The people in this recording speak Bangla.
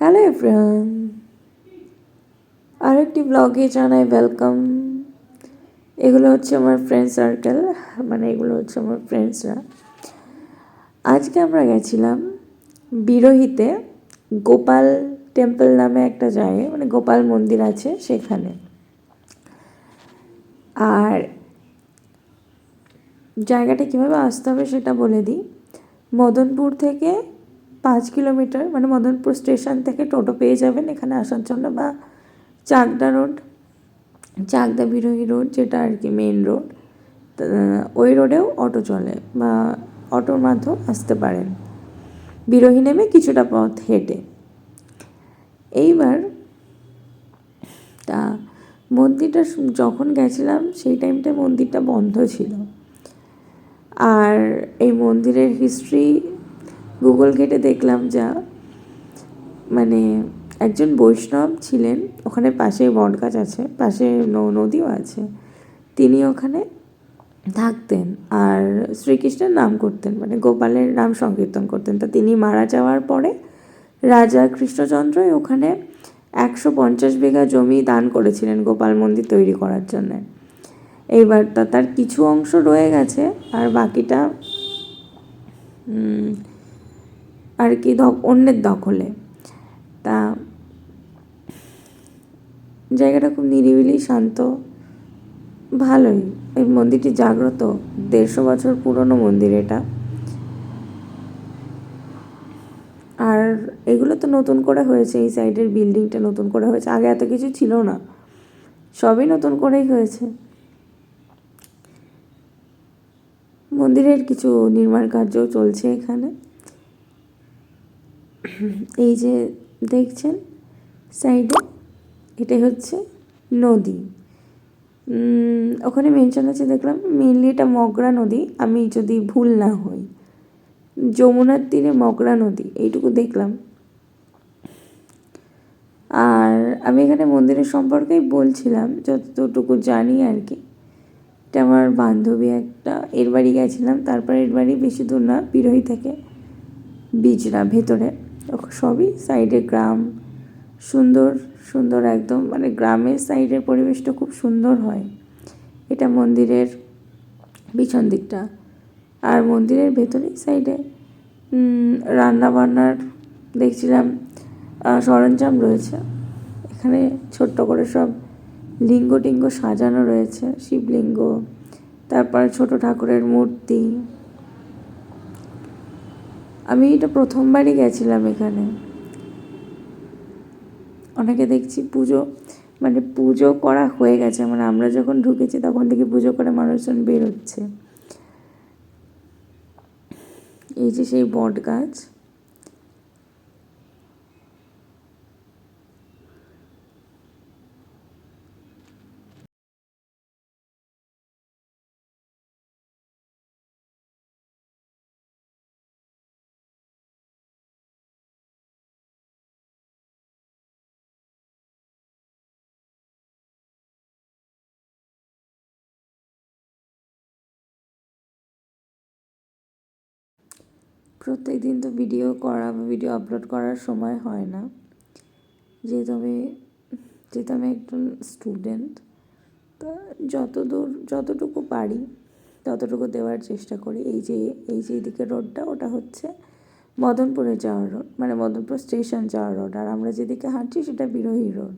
হ্যালো এভরিওয়ান, আরেকটি ব্লগে জানাই ওয়েলকাম। এগুলো হচ্ছে আমার ফ্রেন্ড সার্কেল, মানে এগুলো হচ্ছে আমার ফ্রেন্ডসরা। আজকে আমরা গেছিলাম বিরোহিতে গোপাল টেম্পল নামে একটা জায়গায়, মানে গোপাল মন্দির আছে সেখানে। আর জায়গাটা কীভাবে আসতে হবে সেটা বলে দিই। মদনপুর থেকে 5 কিলোমিটার, মানে মদনপুর স্টেশন থেকে টোটো পেয়ে যাবেন এখানে আসার জন্য, বা চাকদা রোড, চাকদা বিরোহী রোড যেটা আর কি মেন রোড, ওই রোডেও অটো চলে বা অটোর মাধ্যমে আসতে পারেন। বিরোহী নেমে কিছুটা পথ হেঁটে। এইবার তা মন্দিরটা যখন গেছিলাম সেই টাইমটা মন্দিরটা বন্ধ ছিল। আর এই মন্দিরের হিস্ট্রি গুগল ঘেটে দেখলাম যা, মানে একজন বৈষ্ণব ছিলেন ওখানে, পাশে বটগাছ আছে, পাশে নদীও আছে, তিনি ওখানে থাকতেন আর শ্রীকৃষ্ণের নাম করতেন, মানে গোপালের নাম সংকীর্তন করতেন। তা তিনি মারা যাওয়ার পরে রাজা কৃষ্ণচন্দ্রই ওখানে 150 বিঘা জমি দান করেছিলেন গোপাল মন্দির তৈরি করার জন্য। এইবার তার কিছু অংশ রয়ে গেছে আর বাকিটা আর কি অন্যের দখলে। তা জায়গাটা খুব নিরিবিলি, শান্ত, ভালোই। এই মন্দিরটি জাগ্রত, 150 বছর পুরনো মন্দির এটা। আর এগুলো তো নতুন করে হয়েছে, এই সাইডের বিল্ডিংটা নতুন করে হয়েছে, আগে এত কিছু ছিল না, সবই নতুন করেই হয়েছে। মন্দিরের কিছু নির্মাণ কার্যও চলছে এখানে। এই যে দেখছেন সাইডে, এটাই হচ্ছে নদী। ওখানে মেনশন আছে দেখলাম, মেনলি এটা মগরা নদী, আমি যদি ভুল না হই, যমুনার তীরে মগরা নদী, এইটুকু দেখলাম। আর আমি এখানে মন্দিরের সম্পর্কেই বলছিলাম যতটুকু জানি আর কি। এটা আমার বান্ধবী একটা, এর বাড়ি গেছিলাম, তারপরে এর বাড়ি বেশি দূর না, বিরোহী থেকে বিজরা ভেতরে, সবই সাইডে গ্রাম, সুন্দর সুন্দর একদম, মানে গ্রামের সাইডের পরিবেশটা খুব সুন্দর হয়। এটা মন্দিরের পিছন দিকটা। আর মন্দিরের ভেতরেই সাইডে রান্না বান্নার দেখছিলাম সরঞ্জাম রয়েছে। এখানে ছোট্ট করে সব লিঙ্গ টিঙ্গ সাজানো রয়েছে, শিবলিঙ্গ, তারপর ছোট ঠাকুরের মূর্তি। আমি এটা প্রথমবারই গেছিলাম এখানে। অনেকে দেখছি পুজো করা হয়ে গেছে, মানে আমরা যখন ঢুকেছি তখন থেকে পুজো করে মানুষজন বেরোচ্ছে। এই যে সেই বট গাছ, প্রত্যেক দিন তো ভিডিও করা বা ভিডিও আপলোড করার সময় হয় না, যেহেতু আমি একজন স্টুডেন্ট। তো যতটুকু পারি ততটুকু দেওয়ার চেষ্টা করি। এই যে এদিকে রোডটা, ওটা হচ্ছে মদনপুরে যাওয়ার রোড, মানে মদনপুর স্টেশন যাওয়ার রোড, আর আমরা যেদিকে হাঁটছি সেটা বিরোহী রোড।